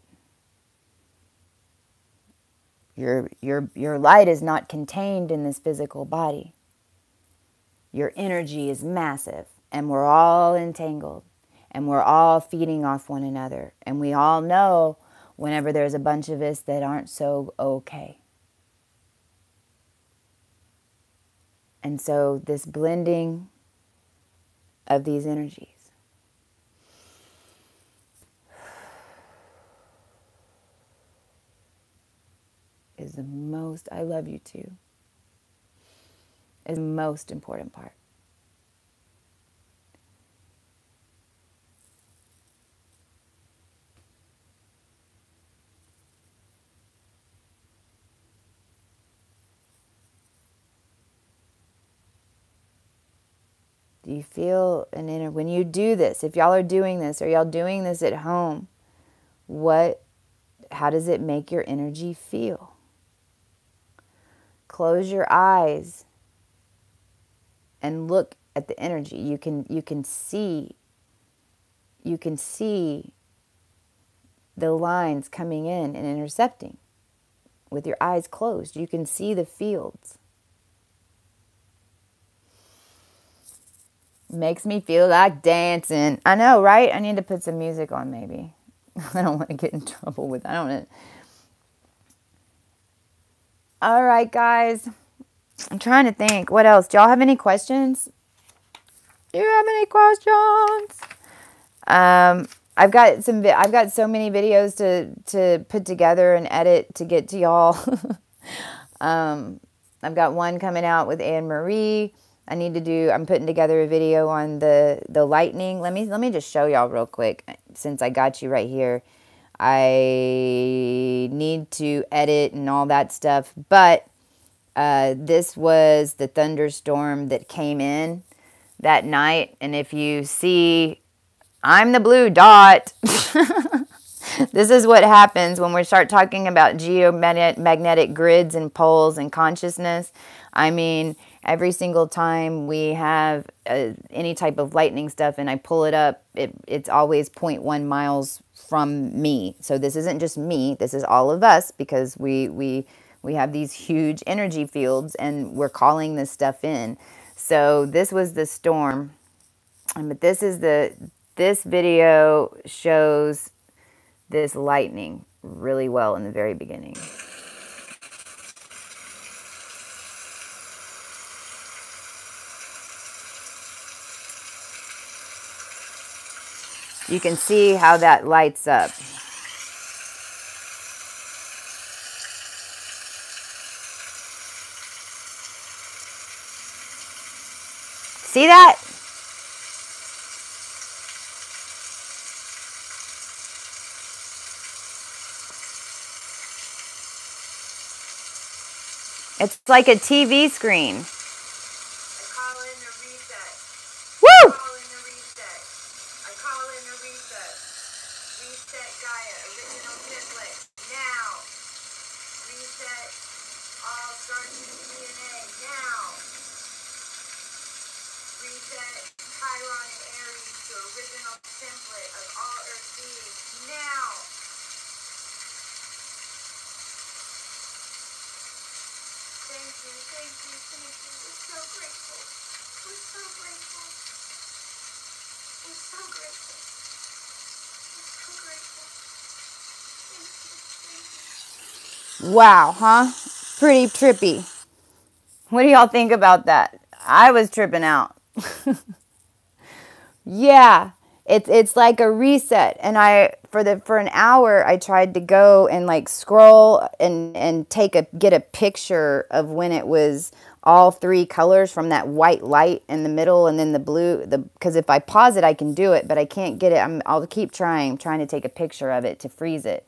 Your light is not contained in this physical body. Your energy is massive, and we're all entangled, and we're all feeding off one another. And we all know whenever there's a bunch of us that aren't so okay. And so this blending of these energies is the most, I love you too, is the most important part. Do you feel an inner, when you do this, if y'all are doing this, or y'all doing this at home, how does it make your energy feel? Close your eyes and look at the energy. You can see the lines coming in and intercepting with your eyes closed. You can see the fields. Makes me feel like dancing. I know, right? I need to put some music on maybe. I don't want to get in trouble with, I don't want to. All right, guys. I'm trying to think. What else? Do y'all have any questions? Do you have any questions? I've got so many videos to put together and edit to get to y'all. I've got one coming out with Anne Marie. I'm putting together a video on the lightning. Let me just show y'all real quick since I got you right here. I need to edit and all that stuff, but this was the thunderstorm that came in that night. And if you see, I'm the blue dot. This is what happens when we start talking about geomagnetic grids and poles and consciousness. I mean, every single time we have any type of lightning stuff and I pull it up, it's always 0.1 miles from me. So this isn't just me. This is all of us, because we have these huge energy fields and we're calling this stuff in. So this was the storm. But this video shows this lightning really well in the very beginning. You can see how that lights up. See that? It's like a TV screen. I call in a reset. Woo! I call in a reset. I call in a reset. Reset Gaia, original template. Now. Reset all starting DNA. Now. Reset Chiron and Aries to original template of all Earth beings. Now. Thank you, thank you, thank you. We're so grateful. We're so grateful. We're so grateful. We're so grateful. Thank you, thank you. Wow, huh? Pretty trippy. What do y'all think about that? I was tripping out. Yeah, it's like a reset. And for an hour I tried to go and like scroll and get a picture of when it was all three colors from that white light in the middle and then the blue, because if I pause it I can do it, but I can't get it. I'll keep trying to take a picture of it to freeze it.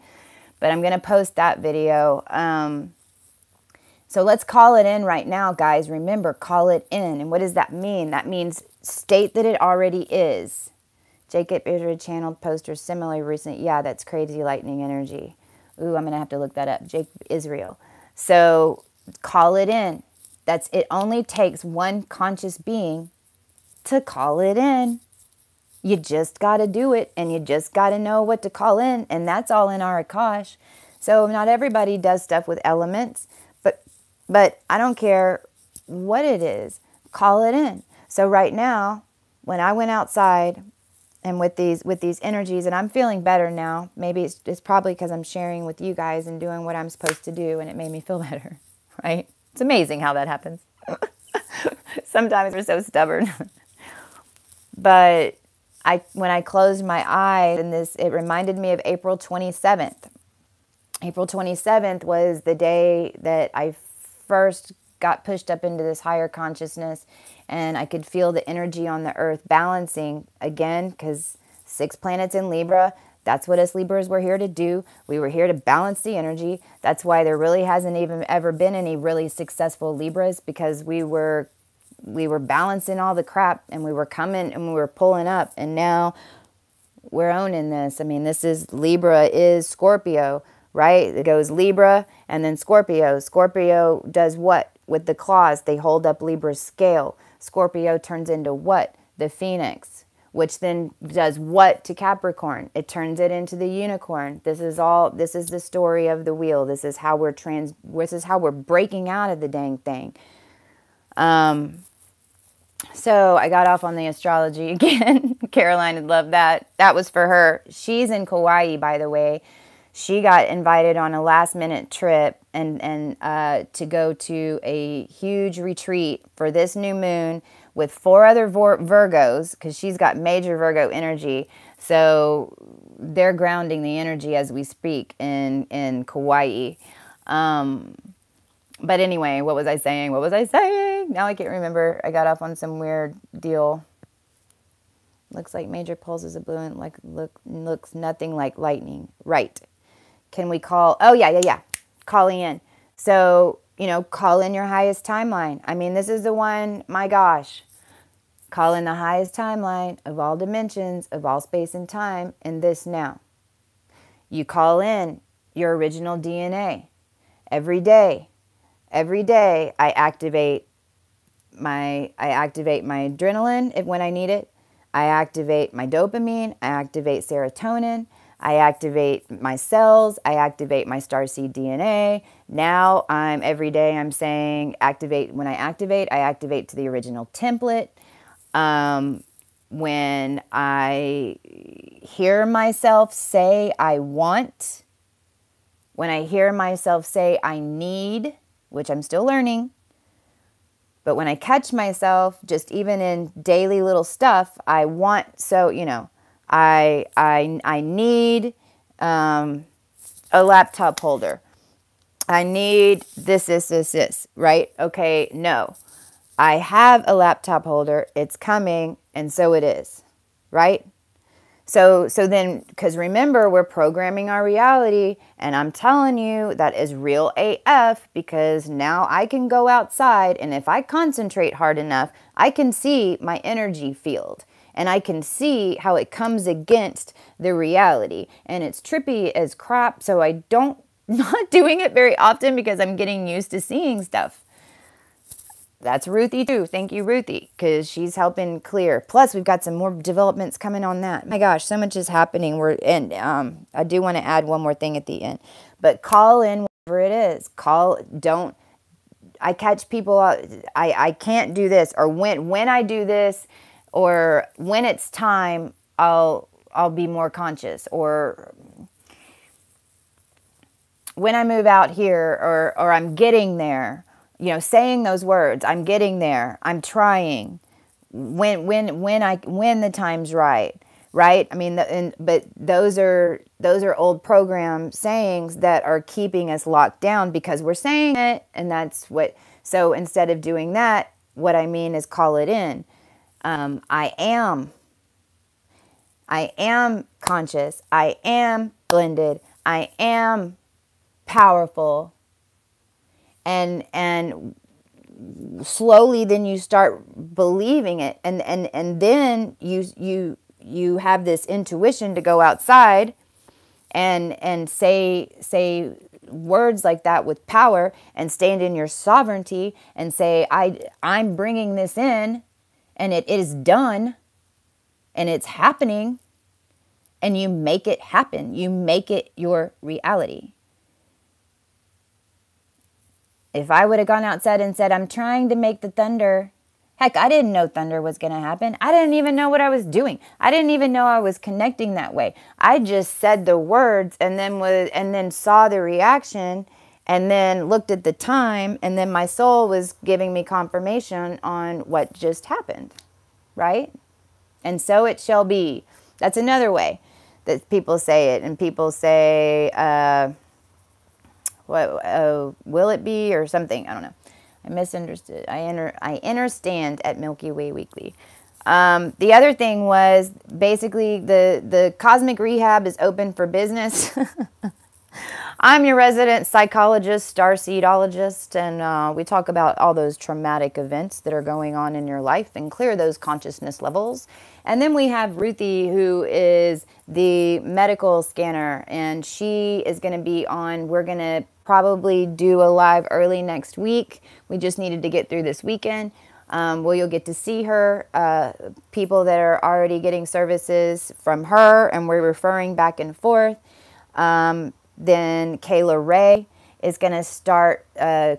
But I'm going to post that video. So let's call it in right now, guys. Remember, call it in. And what does that mean? That means state that it already is. Jacob Israel channeled poster similarly recent. Yeah, that's crazy lightning energy. Ooh, I'm going to have to look that up. Jacob Israel. So call it in. It only takes one conscious being to call it in. You just got to do it, and you just got to know what to call in, and that's all in our Akash. So not everybody does stuff with elements, but I don't care what it is. Call it in. So right now, when I went outside and with these energies, and I'm feeling better now. Maybe it's probably because I'm sharing with you guys and doing what I'm supposed to do, and it made me feel better, right? It's amazing how that happens. Sometimes we're so stubborn. But when I closed my eyes, and it reminded me of April 27th. April 27th was the day that I first got pushed up into this higher consciousness, and I could feel the energy on the earth balancing again, because 6 planets in Libra, that's what us Libras were here to do. We were here to balance the energy. That's why there really hasn't even ever been any really successful Libras, because we were balancing all the crap, and we were coming and we were pulling up, and now we're owning this. I mean, Libra is Scorpio, right? It goes Libra and then Scorpio. Scorpio does what? With the claws, they hold up Libra's scale. Scorpio turns into what? The Phoenix, which then does what to Capricorn? It turns it into the unicorn. This is the story of the wheel. This is how we're breaking out of the dang thing. So I got off on the astrology again. Caroline would love that. That was for her. She's in Kauai, by the way. She got invited on a last-minute trip and to go to a huge retreat for this new moon with 4 other Virgos, because she's got major Virgo energy. So they're grounding the energy as we speak in Kauai. But anyway, what was I saying? Now I can't remember. I got off on some weird deal. Looks like major pulses of blue and looks nothing like lightning. Right. Can we call? Oh, yeah. Calling in. So, call in your highest timeline. I mean, this is the one, my gosh. Call in the highest timeline of all dimensions, of all space and time in this now. You call in your original DNA. Every day I activate my adrenaline when I need it. I activate my dopamine. I activate serotonin. I activate my cells. I activate my starseed DNA. Now every day I'm saying activate. When I activate to the original template. When I hear myself say I want, when I hear myself say I need, which I'm still learning, but when I catch myself, just even in daily little stuff, I want, so, I need a laptop holder. I need this, right? Okay, no. I have a laptop holder. It's coming, and so it is, right? So then, because remember, we're programming our reality, and I'm telling you that is real AF, because now I can go outside, and if I concentrate hard enough, I can see my energy field, and I can see how it comes against the reality, and it's trippy as crap, so not doing it very often because I'm getting used to seeing stuff. That's Ruthie too. Thank you, Ruthie, because she's helping clear. Plus, we've got some more developments coming on that. My gosh, so much is happening. I do want to add one more thing at the end. But call in whatever it is. I catch people out. I can't do this, or when I do this, or when it's time, I'll be more conscious, or when I move out here, or I'm getting there. Saying those words, I'm getting there, I'm trying, when the time's right? I mean, but those are old program sayings that are keeping us locked down because we're saying it, and that's what. So instead of doing that, what I mean is call it in. I am conscious. I am blended. I am powerful. And slowly then you start believing it, and then you have this intuition to go outside and say words like that with power, and stand in your sovereignty and say I'm bringing this in, and it is done, and it's happening, and you make it happen. You make it your reality. If I would have gone outside and said, I'm trying to make the thunder, heck, I didn't know thunder was going to happen. I didn't even know what I was doing. I didn't even know I was connecting that way. I just said the words and then saw the reaction and then looked at the time, and then my soul was giving me confirmation on what just happened, right? And so it shall be. That's another way that people say it. And people say, will it be or something? I don't know. I misunderstood. I understand at Milky Way Weekly. The other thing was basically the cosmic rehab is open for business. I'm your resident psychologist, starseedologist, and we talk about all those traumatic events that are going on in your life and clear those consciousness levels. And then we have Ruthie, who is the medical scanner, and she is going to be on. We're going to probably do a live early next week. We just needed to get through this weekend. Well, you'll get to see her, people that are already getting services from her, and we're referring back and forth. Then Kayla Ray is going to start the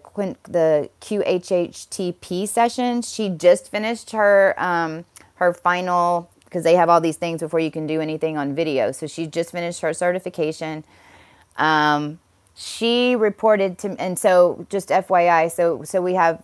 QHHTP session. She just finished her her final, because they have all these things before you can do anything on video. So she just finished her certification. She reported to, and so just FYI, so we have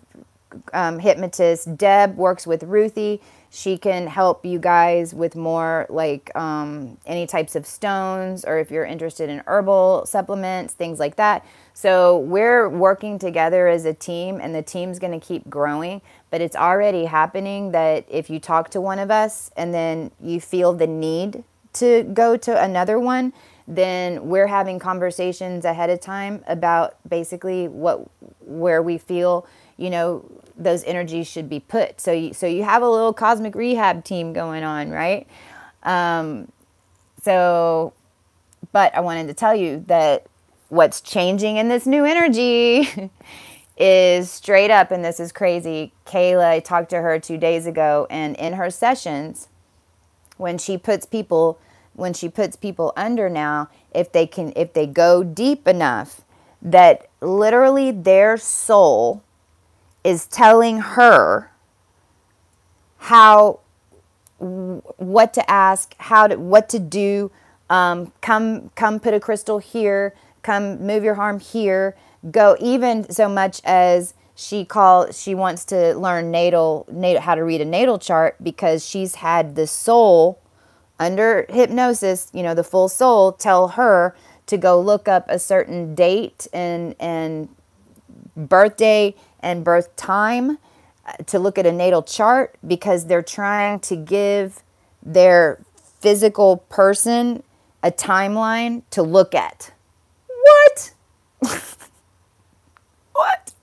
hypnotist Deb works with Ruthie. She can help you guys with more like any types of stones, or if you're interested in herbal supplements, things like that. So we're working together as a team, and the team's going to keep growing. But it's already happening that if you talk to one of us and then you feel the need to go to another one, then we're having conversations ahead of time about basically where we feel, you know, those energies should be put. So you have a little cosmic rehab team going on, right? But I wanted to tell you that what's changing in this new energy is straight up, and this is crazy. Kayla, I talked to her 2 days ago, and in her sessions, when she puts people under now, if they go deep enough, that literally their soul is telling her what to ask, what to do. Come put a crystal here. Come move your arm here. Go, even so much as she wants to learn how to read a natal chart, because she's had the soul under hypnosis, you know, the full soul tell her to go look up a certain date and birthday and birth time to look at a natal chart, because they're trying to give their physical person a timeline to look at. What? What?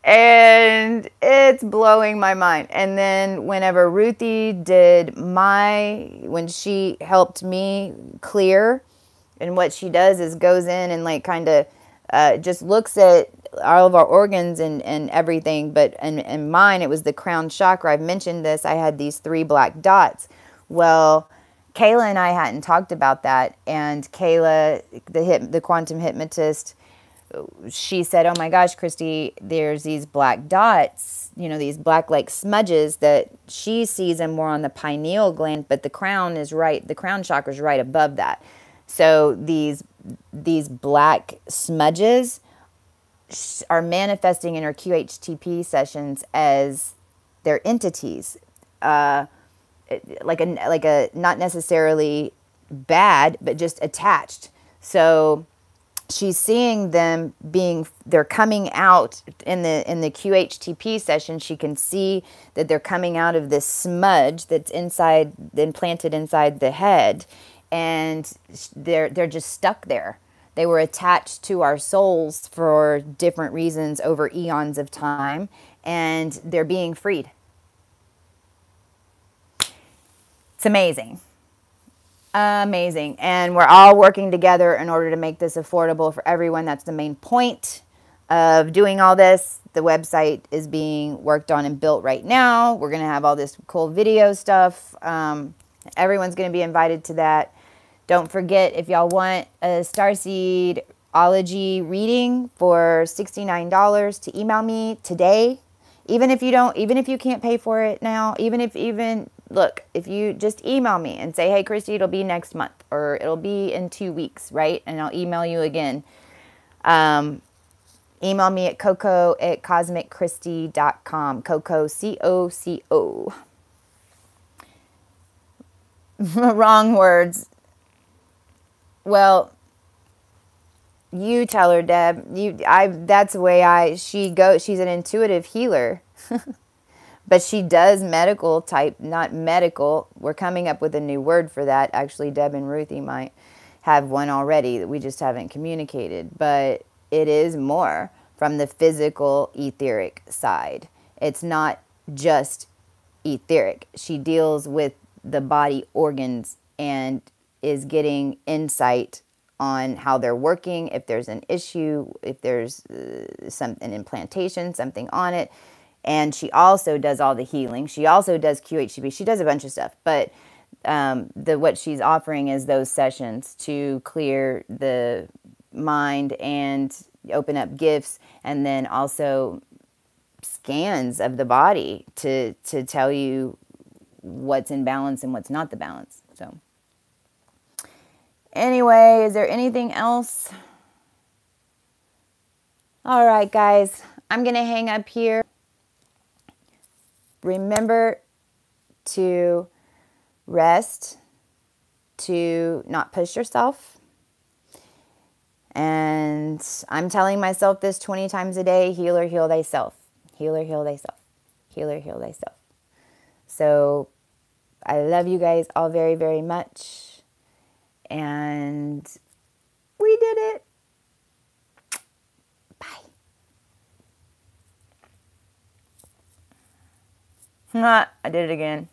And it's blowing my mind. And then whenever Ruthie when she helped me clear, and what she does is goes in and like kind of just looks at all of our organs and everything. But in mine, it was the crown chakra. I've mentioned this. I had these 3 black dots. Well, Kayla and I hadn't talked about that. And Kayla, the quantum hypnotist, she said, oh my gosh, Christy, there's these black dots, you know, these black like smudges that she sees them more on the pineal gland, but the crown chakra is right above that. So these black smudges are manifesting in her QHTP sessions as their entities, like a not necessarily bad, but just attached. So she's seeing them they're coming out in the QHTP session. She can see that they're coming out of this smudge that's implanted inside the head, and they're just stuck there. They were attached to our souls for different reasons over eons of time, and they're being freed. It's amazing. Amazing. And we're all working together in order to make this affordable for everyone. That's the main point. of doing all this. The website is being worked on and built right now. We're going to have all this cool video stuff. Everyone's going to be invited to that. Don't forget, if y'all want a Starseedology reading for $69 to email me today. Even if you can't pay for it now, look, if you just email me and say, hey, Christy, it'll be next month or it'll be in 2 weeks, right? And I'll email you again. Email me at coco@cosmicchristy.com. Coco, C-O-C-O. Wrong words. Well, you tell her, Deb. That's the way she goes. She's an intuitive healer. But she does medical type, not medical. We're coming up with a new word for that. Actually, Deb and Ruthie might have one already that we just haven't communicated. But it is more from the physical etheric side. It's not just etheric. She deals with the body organs and is getting insight on how they're working, if there's an issue, if there's an implantation, something on it. And she also does all the healing. She also does QHCP. She does a bunch of stuff. But what she's offering is those sessions to clear the mind and open up gifts, and then also scans of the body to tell you what's in balance and what's not the balance. So anyway, is there anything else? All right, guys, I'm going to hang up here. Remember to rest, to not push yourself. And I'm telling myself this 20 times a day: healer, heal thyself. Healer, heal thyself. Healer, heal thyself. So I love you guys all very, very much. And we did it. Bye. I did it again.